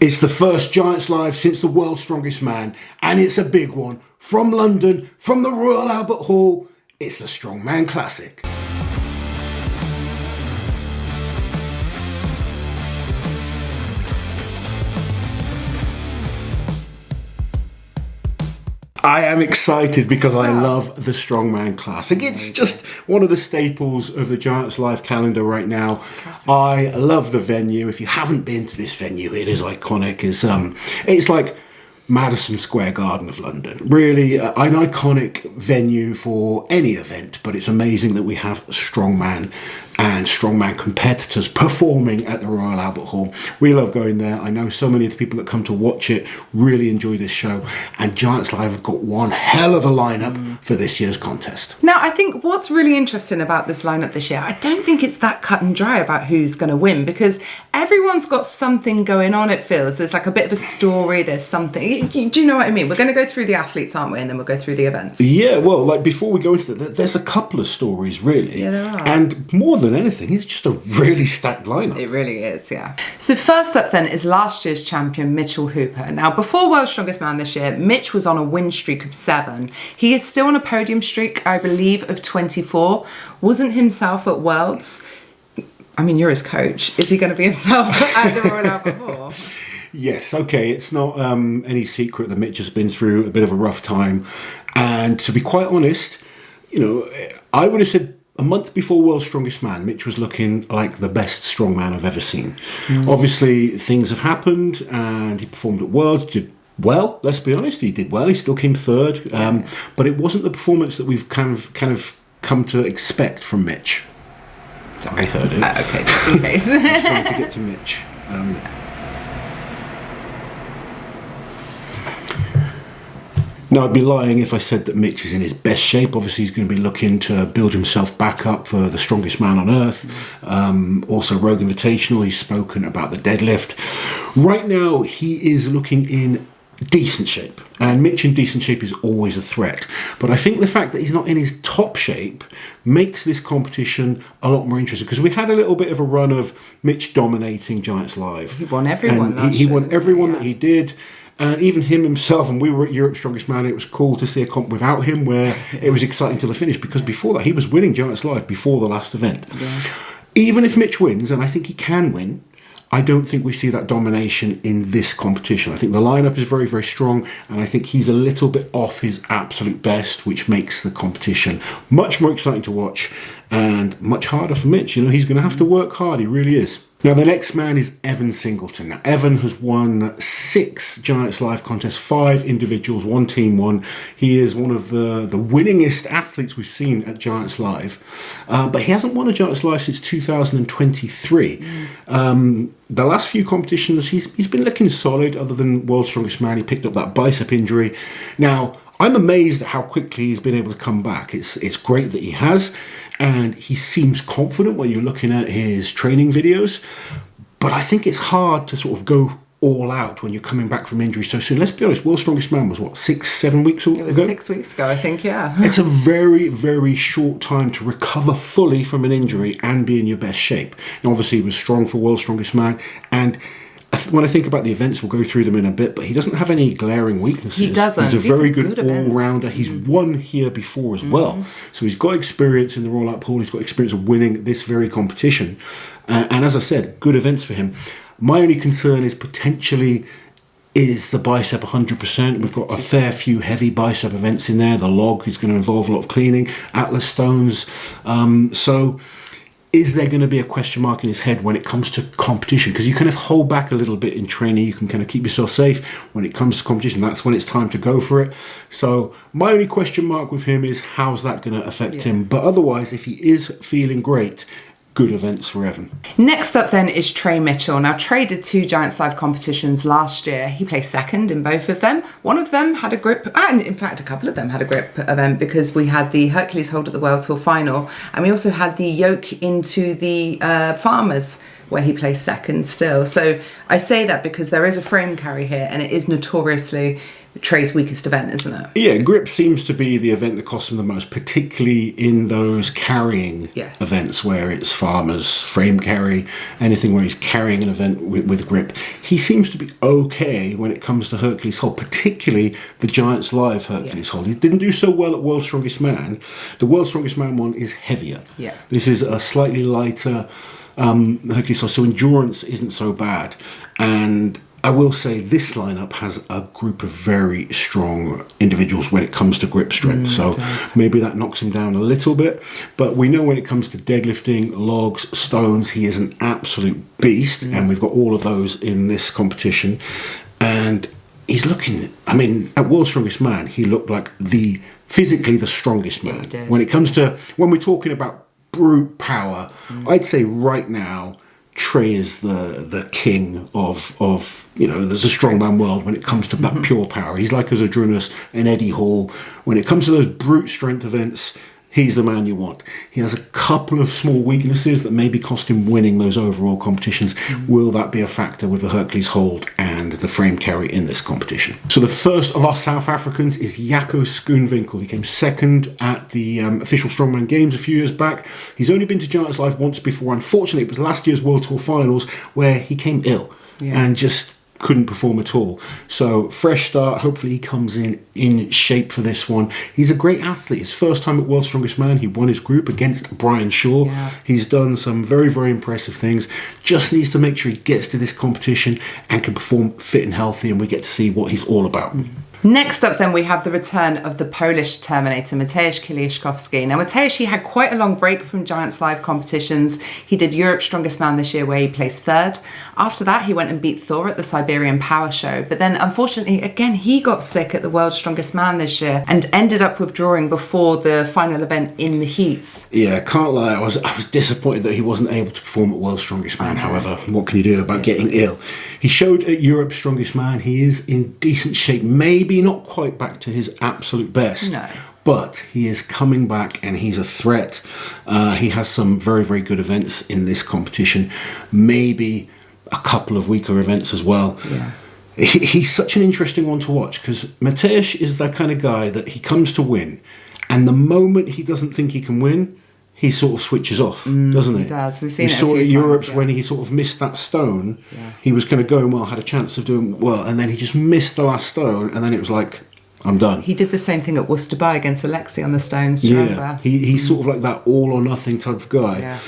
It's the first Giants Live since the World's Strongest Man, and it's a big one. From London, from the Royal Albert Hall, it's the Strongman Classic. I am excited because I love the Strongman Classic. It's just one of the staples of the Giants Live calendar right now. I love the venue. If you haven't been to this venue, it is iconic. It's like Madison Square Garden of London. Really an iconic venue for any event, but it's amazing that we have Strongman and Strongman competitors performing at the Royal Albert Hall. We love going there. I know so many of the people that come to watch it really enjoy this show, and Giants Live have got one hell of a lineup for this year's contest. Now, I think what's really interesting about this lineup this year, I don't think it's that cut and dry about who's going to win, because everyone's got something going on, it feels. There's like a bit of a story, there's something. Do you know what I mean? We're going to go through the athletes, aren't we? And then we'll go through the events. Yeah, well, like before we go into that, there's a couple of stories, really. Yeah, there are. And more than anything, it's just a really stacked lineup. It really is, yeah. So first up then is last year's champion, Mitch Hooper. Now, before World's Strongest Man this year, Mitch was on a win streak of 7. He is still on a podium streak, I believe, of 24. Wasn't himself at Worlds. I mean, you're his coach. Is he going to be himself at the Royal Albert Hall? Yes, okay. It's not any secret that Mitch has been through a bit of a rough time. And to be quite honest, you know, I would have said a month before World's Strongest Man, Mitch was looking like the best strongman I've ever seen. Obviously, things have happened, and he performed at Worlds, did well, let's be honest, he did well. He still came third, but it wasn't the performance that we've kind of come to expect from Mitch. I heard it. Okay, just in case. I was trying to get to Mitch. Now, I'd be lying if I said that Mitch is in his best shape. Obviously, he's going to be looking to build himself back up for the strongest man on earth. Also, Rogue Invitational, he's spoken about the deadlift. Right now, he is looking in decent shape. And Mitch in decent shape is always a threat. But I think the fact that he's not in his top shape makes this competition a lot more interesting. Because we had a little bit of a run of Mitch dominating Giants Live. He won everyone. He won everyone that he did. And even him himself, and we were at Europe's Strongest Man, it was cool to see a comp without him where it was exciting till the finish, because before that he was winning Giants Live before the last event. Yeah. Even if Mitch wins, and I think he can win, I don't think we see that domination in this competition. I think the lineup is very, very strong, and I think he's a little bit off his absolute best, which makes the competition much more exciting to watch and much harder for Mitch. You know, he's going to have to work hard, he really is. Now, the next man is Evan Singleton. Now, Evan has won 6 Giants Live contests, 5 individuals, 1 team one. He is one of the winningest athletes we've seen at Giants Live. But he hasn't won a Giants Live since 2023. The last few competitions, he's been looking solid, other than World's Strongest Man. He picked up that bicep injury. Now, I'm amazed at how quickly he's been able to come back. It's great that he has. And he seems confident when you're looking at his training videos. But I think it's hard to sort of go all out when you're coming back from injury so soon. Let's be honest, World's Strongest Man was, 6-7 weeks ago? It was 6 weeks ago, I think, yeah. It's a very, very short time to recover fully from an injury and be in your best shape. Now, obviously, he was strong for World's Strongest Man. And when I think about the events, we'll go through them in a bit, but he doesn't have any glaring weaknesses. He doesn't. He's a very good all-rounder. He's won here before as well. So he's got experience in the Royal Albert Hall. He's got experience of winning this very competition. And as I said, good events for him. My only concern is potentially is the bicep 100%. We've got a fair few heavy bicep events in there. The log is going to involve a lot of cleaning. Atlas stones. So is there going to be a question mark in his head when it comes to competition? Because you kind of hold back a little bit in training. You can kind of keep yourself safe. When it comes to competition, that's when it's time to go for it. So my only question mark with him is how's that going to affect him? But otherwise, if he is feeling great, good events for Evan. Next up then is Trey Mitchell. Now, Trey did 2 Giants Live competitions last year. He placed second in both of them. One of them had a grip, and in fact a couple of them had a grip event, because we had the Hercules hold at the World Tour final, and we also had the yoke into the Farmers where he placed second still. So I say that because there is a frame carry here, and it is notoriously Trey's weakest event, isn't it? Yeah, grip seems to be the event that costs him the most, particularly in those carrying events where it's farmers, frame carry, anything where he's carrying an event with grip. He seems to be okay when it comes to Hercules hold, particularly the Giants Live Hercules hold. He didn't do so well at World's Strongest Man. The World's Strongest Man one is heavier. Yeah. This is a slightly lighter Hercules hold, so endurance isn't so bad. And I will say this lineup has a group of very strong individuals when it comes to grip strength, so maybe that knocks him down a little bit. But we know when it comes to deadlifting, logs, stones, he is an absolute beast, and we've got all of those in this competition. And he's looking, I mean, at World's Strongest Man, he looked like physically the strongest man. When it comes to, when we're talking about brute power, I'd say right now, Trey is the king of there's a strongman world when it comes to that pure power. He's like a Zadrunas and Eddie Hall. When it comes to those brute strength events, he's the man you want. He has a couple of small weaknesses that maybe cost him winning those overall competitions. Will that be a factor with the Hercules hold and the frame carry in this competition? So the first of our South Africans is Jaco Schoonwinkel. He came second at the official Strongman Games a few years back. He's only been to Giants Live once before. Unfortunately, it was last year's World Tour Finals where he came ill and just couldn't perform at all. So fresh start. Hopefully he comes in shape for this one. He's a great athlete. His first time at World's Strongest Man, he won his group against Brian Shaw. He's done some very, very impressive things. Just needs to make sure he gets to this competition and can perform fit and healthy, and we get to see what he's all about. Next up then we have the return of the Polish Terminator, Mateusz Kieliszkowski. Now Mateusz, he had quite a long break from Giants Live competitions. He did Europe's Strongest Man this year where he placed third. After that he went and beat Thor at the Siberian Power Show, but then unfortunately again he got sick at the World's Strongest Man this year and ended up withdrawing before the final event in the heats. Yeah, can't lie, I was disappointed that he wasn't able to perform at World's Strongest Man. However, what can you do about getting ill? He showed at Europe's Strongest Man he is in decent shape, maybe not quite back to his absolute best. No. But he is coming back and he's a threat. He has some very, very good events in this competition. Maybe a couple of weaker events as well. Yeah. He's such an interesting one to watch because Mateusz is that kind of guy that he comes to win, and the moment he doesn't think he can win, he sort of switches off, doesn't he? He does. We've seen it a saw few it at Europe's times, when he sort of missed that stone. He was kind of going well, had a chance of doing well, and then he just missed the last stone, and then it was like, I'm done. He did the same thing at Worcester Bay against Alexei on the stones, do you remember? He's sort of like that all or nothing type of guy. Yeah.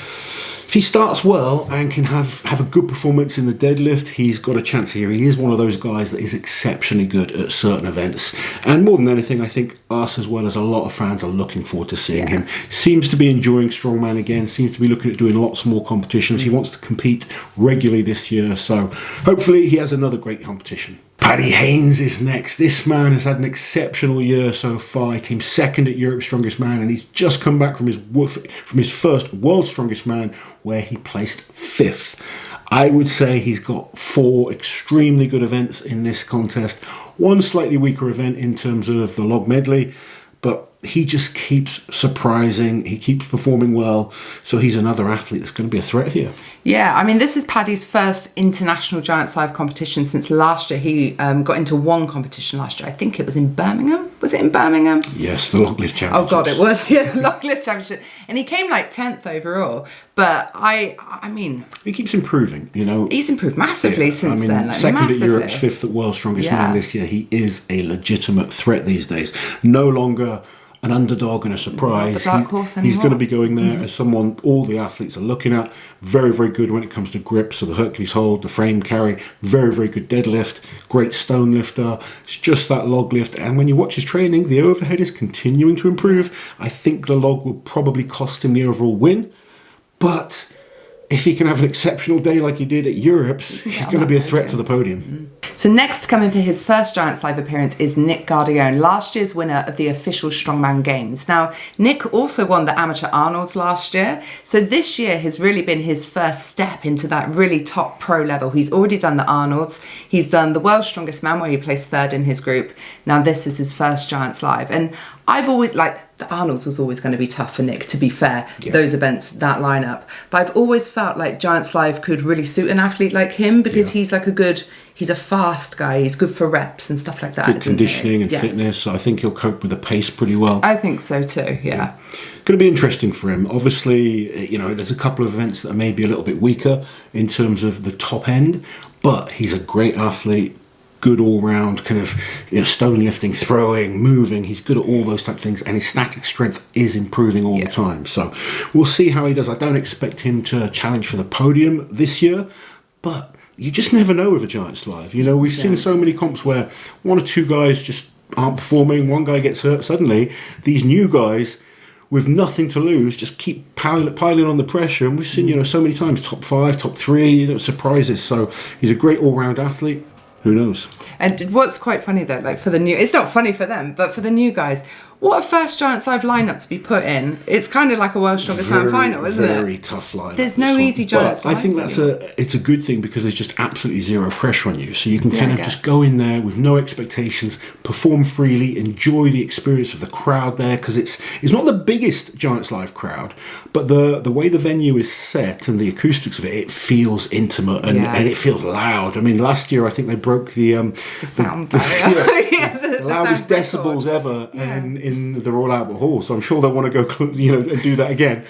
If he starts well and can have a good performance in the deadlift, he's got a chance here. He is one of those guys that is exceptionally good at certain events. And more than anything, I think us as well as a lot of fans are looking forward to seeing him. Seems to be enjoying Strongman again, seems to be looking at doing lots more competitions. He wants to compete regularly this year, so hopefully he has another great competition. Paddy Haynes is next. This man has had an exceptional year so far. He came second at Europe's Strongest Man, and he's just come back from his first World's Strongest Man, where he placed fifth. I would say he's got 4 extremely good events in this contest. One slightly weaker event in terms of the log medley, but he just keeps surprising. He keeps performing well. So he's another athlete that's going to be a threat here. Yeah, I mean, this is Paddy's first international Giants Live competition since last year. He got into one competition last year. I think it was in Birmingham. Was it in Birmingham? Yes, the Log Lift Championship. Oh, God, it was. Yeah, the Log Lift Championship. And he came like 10th overall. But I mean... He keeps improving, you know. He's improved massively since then. Like, second massively. at Europe's, 5th at World's Strongest Man this year. He is a legitimate threat these days. No longer an underdog and a surprise. Not the dark horse anymore. He's going to be going there as someone all the athletes are looking at. Very, very good when it comes to grip. So the Hercules hold, the frame carry, very, very good deadlift, great stone lifter. It's just that log lift. And when you watch his training, the overhead is continuing to improve. I think the log will probably cost him the overall win. But if he can have an exceptional day like he did at Europe's, he's going to be a threat for the podium. So next to come in for his first Giants Live appearance is Nick Guardione, last year's winner of the official Strongman Games. Now, Nick also won the Amateur Arnold's last year, so this year has really been his first step into that really top pro level. He's already done the Arnold's, he's done the World's Strongest Man where he placed third in his group. Now this is his first Giants Live, and I've always, like, the Arnold's was always going to be tough for Nick, to be fair, those events, that lineup. But I've always felt like Giants Live could really suit an athlete like him, because he's like he's a fast guy, he's good for reps and stuff like that. Good conditioning and fitness, so I think he'll cope with the pace pretty well. I think so too, yeah. Going to be interesting for him. Obviously, you know, there's a couple of events that are maybe a little bit weaker in terms of the top end, but he's a great athlete. Good all-round kind of, you know, stone lifting, throwing, moving. He's good at all those type of things, and his static strength is improving all the time. So we'll see how he does. I don't expect him to challenge for the podium this year, but you just never know with a Giants Live. You know, we've seen so many comps where one or two guys just aren't performing, one guy gets hurt. Suddenly, these new guys with nothing to lose just keep piling on the pressure, and we've seen, you know, so many times top 5, top 3, you know, surprises. So he's a great all-round athlete. Who knows? And what's quite funny though, like for the new, it's not funny for them, but for the new guys, what a first Giants Live lineup to be put in. It's kind of like a World's Strongest Man final, isn't it? Very tough lineup. There's no easy Giants Live. I think it's a good thing, because there's just absolutely zero pressure on you. So you can kind of just go in there with no expectations, perform freely, enjoy the experience of the crowd there, because it's not the biggest Giants Live crowd, but the way the venue is set and the acoustics of it feels intimate and it feels loud. I mean, last year I think they broke the sound barrier. The loudest decibels ever in the Royal Albert Hall, so I'm sure they'll want to go, you know, and do that again.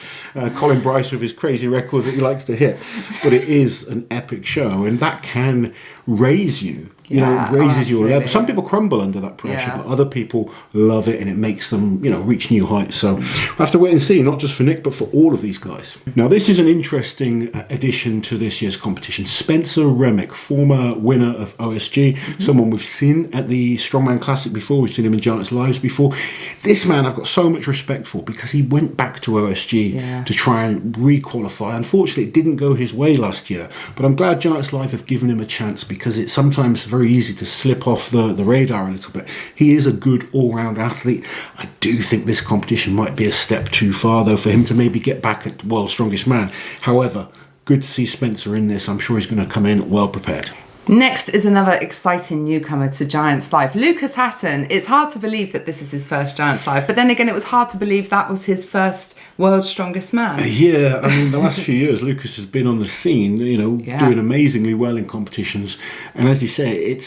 Colin Bryce with his crazy records that he likes to hit, but it is an epic show, and that can raise you. You know, it raises your level. Some people crumble under that pressure, but other people love it, and it makes them, you know, reach new heights. So we'll have to wait and see, not just for Nick, but for all of these guys. Now, this is an interesting addition to this year's competition. Spenser Remick, former winner of OSG, someone we've seen at the Strongman Classic before. We've seen him in Giants Lives before. This man I've got so much respect for, because he went back to OSG to try and re-qualify. Unfortunately, it didn't go his way last year, but I'm glad Giants Live have given him a chance, because it's sometimes very easy to slip off the radar a little bit. He is a good all-round athlete. I do think this competition might be a step too far, though, for him to maybe get back at World's Strongest Man. However, good to see Spenser in this. I'm sure he's going to come in well prepared. Next is another exciting newcomer to Giants Live, Lucas Hatton. It's hard to believe that this is his first Giants Live, but then again, it was hard to believe that was his first World's Strongest Man. Yeah, I mean, the last few years, Lucas has been on the scene, you know, doing amazingly well in competitions. And as you say, it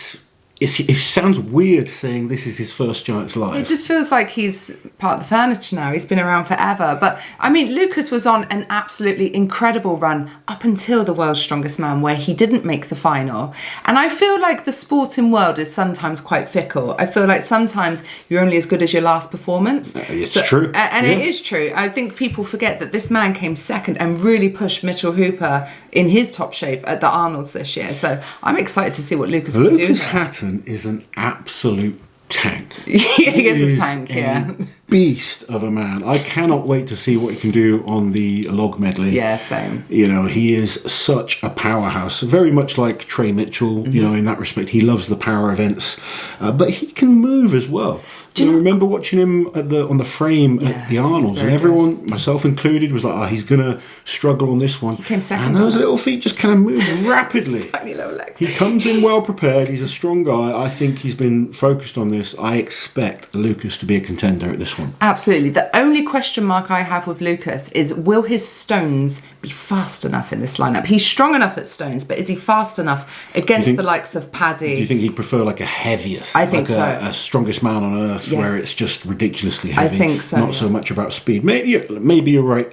sounds weird saying this is his first Giants Live. It just feels like he's part of the furniture now. He's been around forever. But, I mean, Lucas was on an absolutely incredible run up until the World's Strongest Man, where he didn't make the final. And I feel like the sporting world is sometimes quite fickle. I feel like sometimes you're only as good as your last performance. It's true. And it is true. I think people forget that this man came second and really pushed Mitch Hooper in his top shape at the Arnold's this year. So I'm excited to see what Lucas can do. Lucas Hatton is an absolute tank. He is a tank, beast of a man. I cannot wait to see what he can do on the log medley. Yeah, same. You know, he is such a powerhouse, very much like Trey Mitchell, you know, in that respect. He loves the power events, but he can move as well. Do you remember watching him on the frame at the Arnold's, and everyone, myself included, was like, "Oh, he's gonna struggle on this one." He came second, and those little feet just kind of move rapidly. Tiny little legs. He comes in well prepared. He's a strong guy. I think he's been focused on this. I expect Lucas to be a contender at this one. Absolutely. The only question mark I have with Lucas is, will his stones be fast enough in this lineup? He's strong enough at stones, but is he fast enough against the likes of Paddy? Do you think he'd prefer like a heaviest? I think so. A strongest man on earth, where it's just ridiculously heavy. I think so. Not so much about speed. Maybe you're right.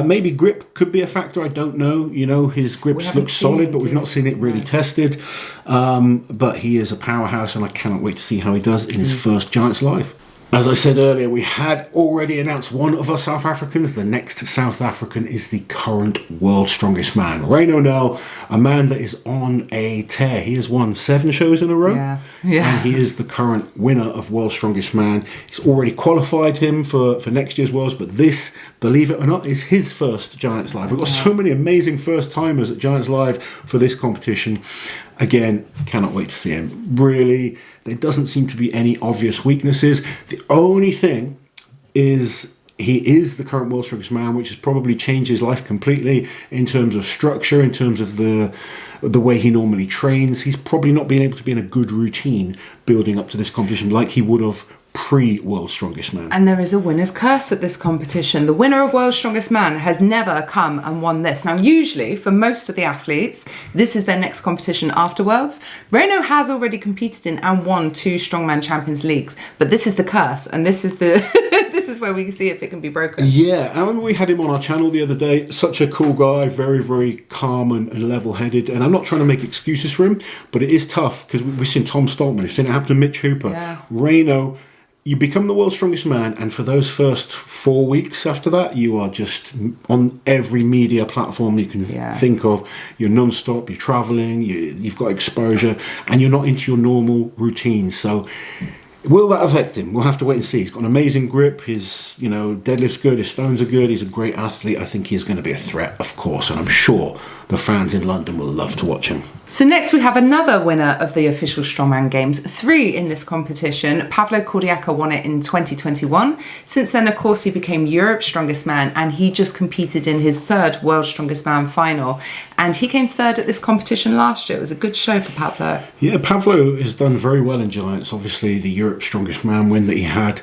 Maybe grip could be a factor. I don't know. You know, his grips look solid, but we've not seen it really tested. But he is a powerhouse, and I cannot wait to see how he does in his first Giants Live. As I said earlier, we had already announced one of our South Africans. The next South African is the current World's Strongest Man, Rayno Nel, a man that is on a tear. He has won 7 shows in a row, and he is the current winner of World's Strongest Man. He's already qualified him for next year's Worlds, but this, believe it or not, is his first Giants Live. We've got so many amazing first-timers at Giants Live for this competition. Again, cannot wait to see him. Really, there doesn't seem to be any obvious weaknesses. The only thing is he is the current World's Strongest Man, which has probably changed his life completely in terms of structure, in terms of the way he normally trains. He's probably not been able to be in a good routine building up to this competition like he would have pre-World's Strongest Man. And there is a winner's curse at this competition. The winner of World's Strongest Man has never come and won this. Now, usually, for most of the athletes, this is their next competition after Worlds. Rayno has already competed in and won 2 Strongman Champions Leagues, but this is the curse, and this is the this is where we can see if it can be broken. Yeah, I remember we had him on our channel the other day. Such a cool guy, very, very calm and level-headed. And I'm not trying to make excuses for him, but it is tough because we've seen Tom Stoltman, we've seen it happen to Mitch Hooper, Rayno. You become the world's strongest man, and for those first 4 weeks after that, you are just on every media platform you can think of. You're non-stop, you're travelling, you've got exposure, and you're not into your normal routine. So will that affect him? We'll have to wait and see. He's got an amazing grip. His deadlift's good. His stones are good. He's a great athlete. I think he's going to be a threat, of course, and I'm sure the fans in London will love to watch him. So next we have another winner of the official Strongman Games, 3 in this competition. Pavlo Kordiyaka won it in 2021. Since then, of course, he became Europe's Strongest Man, and he just competed in his 3rd World's Strongest Man final. And he came 3rd at this competition last year. It was a good show for Pavlo. Yeah, Pavlo has done very well in Giants. Obviously, the Europe's Strongest Man win that he had.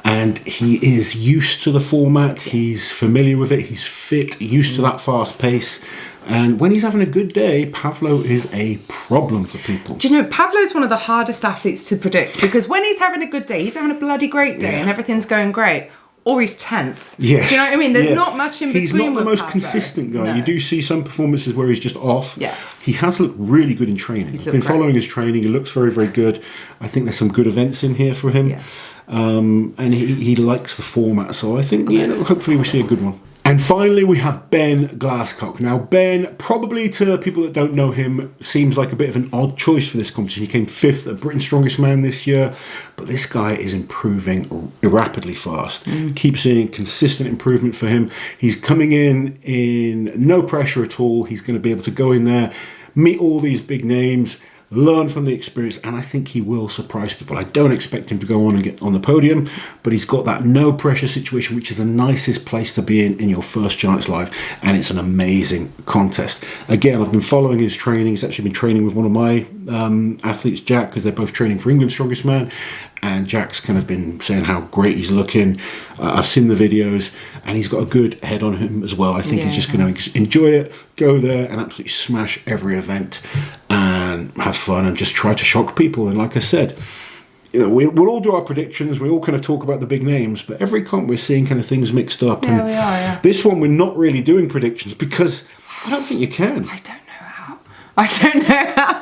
And he is used to the format. Yes. He's familiar with it. He's fit, used to that fast pace. And when he's having a good day, Pavlo is a problem for people. Do you know, Pavlo is one of the hardest athletes to predict, because when he's having a good day, he's having a bloody great day and everything's going great. Or he's 10th. Yes. Do you know what I mean? There's not much in between. He's not the most Pavlo. consistent guy. No. You do see some performances where he's just off. Yes. He has looked really good in training. I've been following his training. He looks very, very good. I think there's some good events in here for him. Yes. And he likes the format. So I think, hopefully we see a good one. And finally, we have Ben Glasscock. Now, Ben, probably to people that don't know him, seems like a bit of an odd choice for this competition. He came 5th at Britain's Strongest Man this year, but this guy is improving rapidly fast. Keep seeing consistent improvement for him. He's coming in no pressure at all. He's going to be able to go in there, meet all these big names, learn from the experience, and I think he will surprise people. I don't expect him to go on and get on the podium, but he's got that no pressure situation, which is the nicest place to be in your first Giants Live, and it's an amazing contest. Again, I've been following his training. He's actually been training with one of my athletes, Jack, because they're both training for England's Strongest Man, and Jack's kind of been saying how great he's looking. I've seen the videos, and he's got a good head on him as well. I think he's just going to enjoy it, go there and absolutely smash every event and have fun and just try to shock people. And like I said, we'll all do our predictions. We all kind of talk about the big names, but every comp we're seing kind of things mixed up. Yeah, we are, This one we're not really doing predictions because I don't think you can. I don't know how.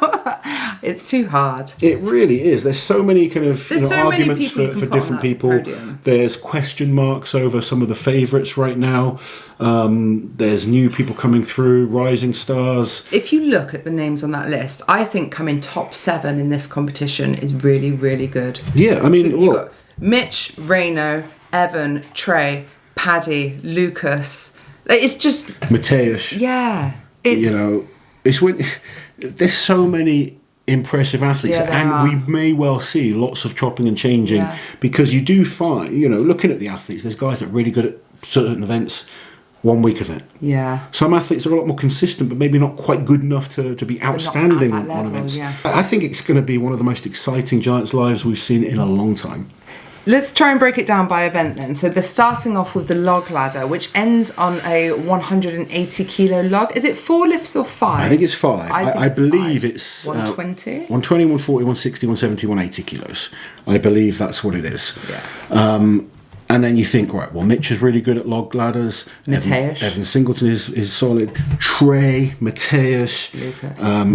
It's too hard. It really is. There's so many kind of arguments for different people. Podium. There's question marks over some of the favourites right now. There's new people coming through, rising stars. If you look at the names on that list, I think coming top 7 in this competition is really, really good. Yeah, I mean, so you've got Mitch, Rayno, Evan, Trey, Paddy, Lucas. It's just Mateusz. Yeah, it's it's when there's so many impressive athletes, and we may well see lots of chopping and changing because you do find, looking at the athletes, there's guys that are really good at certain events. 1 week event. Yeah. Some athletes are a lot more consistent, but maybe not quite good enough to be outstanding on events. Yeah. I think it's going to be one of the most exciting Giants Lives we've seen in a long time. Let's try and break it down by event then. So they're starting off with the log ladder, which ends on a 180 kilo log. Is it 4 lifts or 5? I think it's 5. I believe 5. it's 120? 120, 140, 160, 170, 180 kilos. I believe that's what it is. Yeah. And then you think, right, well, Mitch is really good at log ladders. Mateusz. Evan Singleton is solid. Trey, Mateusz,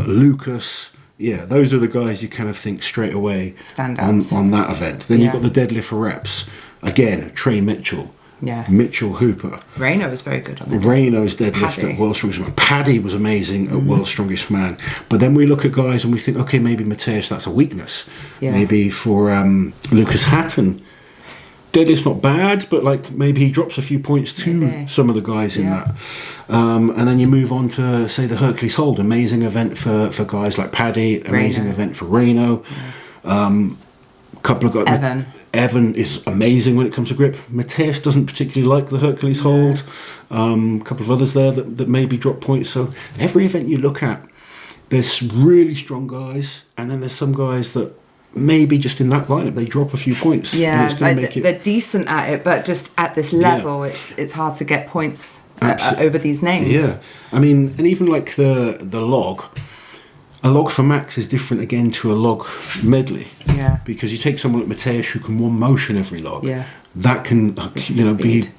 Lucas. Yeah, those are the guys you kind of think straight away standouts on that event. Then you've got the deadlift for reps. Again, Trey Mitchell. Yeah. Mitchell Hooper. Rayno was very good on that. Rayno's deadlift at World's Strongest Man. Paddy was amazing at World's Strongest Man. But then we look at guys and we think, okay, maybe Mateusz, that's a weakness. Yeah. Maybe for Lucas Hatton, deadlift's not bad, but maybe he drops a few points to some of the guys in that. And then you move on to, say, the Hercules Hold, amazing event for guys like Paddy, amazing event for Rayno. Couple of guys. Evan is amazing when it comes to grip. Mateusz doesn't particularly like the Hercules Hold. A couple of others there that maybe drop points. So every event you look at, there's really strong guys, and then there's some guys that maybe just in that lineup they drop a few points. Yeah, it's gonna make they're decent at it, but just at this level, it's hard to get points over these names. Yeah, I mean, and even like the log. A log for max is different again to a log medley. Yeah. Because you take someone like Mateusz who can one motion every log. Yeah. That can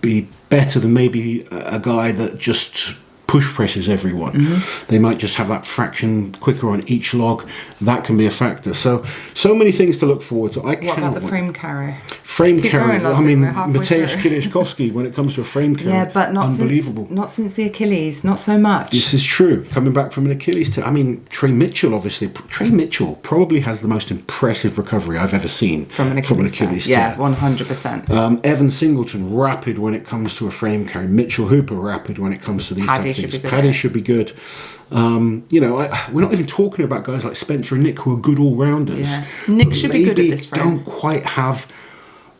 be better than maybe a guy that just push presses everyone. Mm-hmm. They might just have that fraction quicker on each log. That can be a factor. So many things to look forward to. What about the frame carry? Frame Keep carry. going, I mean, halfway Mateusz through. Kieliszkowski, when it comes to a frame carry, Yeah, but not since the Achilles, not so much. This is true. Coming back from an Achilles I mean, Trey Mitchell, obviously. Trey Mitchell probably has the most impressive recovery I've ever seen from an Achilles. Yeah, 100%. Evan Singleton, rapid when it comes to a frame carry. Mitchell Hooper, rapid when it comes to these type of things. Paddy should be good. We're not even talking about guys like Spenser and Nick who are good all-rounders. Yeah. Nick should be good at this frame. Don't quite have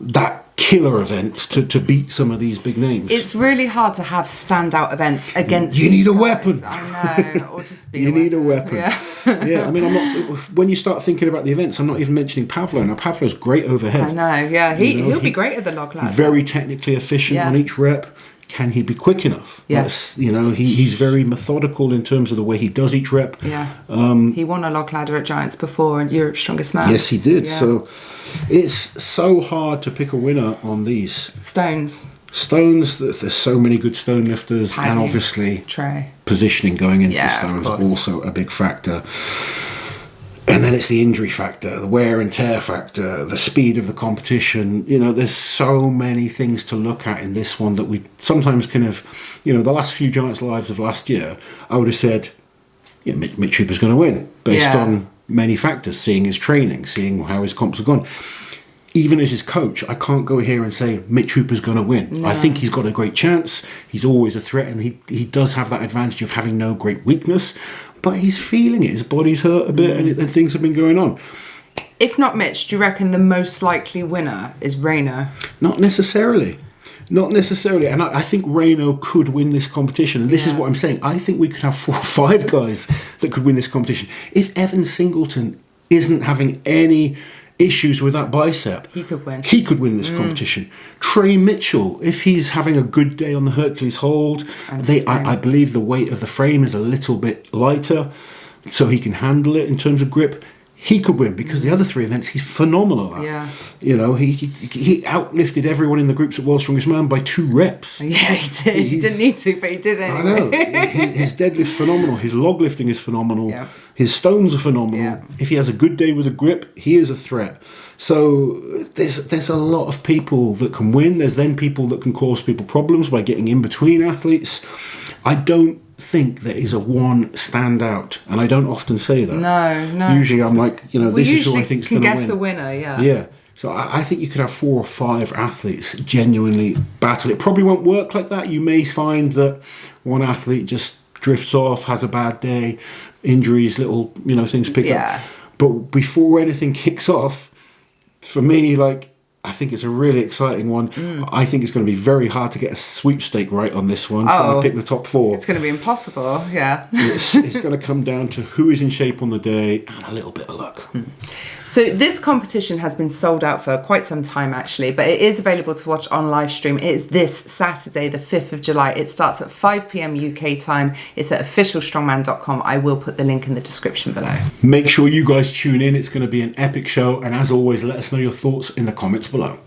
that killer event to beat some of these big names. It's really hard to have standout events against. You need a weapon. I know, or just be. You need a weapon. Yeah. Yeah. I mean, I'm not. When you start thinking about the events, I'm not even mentioning Pavlo. Now, Pavlo's great overhead. I know. Yeah, he'll be great at the log ladder. Very technically efficient on each rep. Can he be quick enough? Yes. He's very methodical in terms of the way he does each rep. Yeah. He won a log ladder at Giants before and Europe's Strongest Man. Yes, he did. Yeah. So it's so hard to pick a winner on these. Stones, there's so many good stone lifters. Paddy, and obviously Trey. Positioning going into the stones also a big factor. And then it's the injury factor, the wear and tear factor, the speed of the competition. There's so many things to look at in this one that we sometimes kind of, the last few Giants Lives of last year, I would have said, Mitch Hooper's going to win based on many factors, seeing his training, seeing how his comps have gone. Even as his coach, I can't go here and say Mitch Hooper's going to win. No. I think he's got a great chance. He's always a threat, and he does have that advantage of having no great weakness. But he's feeling it. His body's hurt a bit, and things have been going on. If not Mitch, do you reckon the most likely winner is Rayno? Not necessarily. And I think Rayno could win this competition. And this is what I'm saying. I think we could have 4 or 5 guys that could win this competition. If Evan Singleton isn't having any issues with that bicep, he could win this competition. Trey Mitchell, if he's having a good day on the Hercules hold, I believe the weight of the frame is a little bit lighter, so he can handle it in terms of grip. He could win because the other 3 events he's phenomenal at. Yeah. He outlifted everyone in the groups at World's Strongest Man by 2 reps. Yeah, he did. He didn't need to, but he did anyway. I know. His deadlift's phenomenal. His log lifting is phenomenal. Yeah. His stones are phenomenal. Yeah. If he has a good day with a grip, he is a threat. So there's a lot of people that can win. There's then people that can cause people problems by getting in between athletes. I don't think there is a one standout, and I don't often say that. No. Usually I'm like, this is who I think's going to win. Guess the winner, yeah. Yeah. So I think you could have 4 or 5 athletes genuinely battle. It probably won't work like that. You may find that one athlete just drifts off, has a bad day, injuries, little things pick up. But before anything kicks off, for me, I think it's a really exciting one. I think it's going to be very hard to get a sweepstake right on this one. Trying to pick the top 4. It's going to be impossible, yeah. It's going to come down to who is in shape on the day and a little bit of luck. So this competition has been sold out for quite some time, actually, but it is available to watch on live stream. It is this Saturday, the 5th of July. It starts at 5 p.m. UK time. It's at officialstrongman.com. I will put the link in the description below. Make sure you guys tune in. It's going to be an epic show. And as always, let us know your thoughts in the comments below.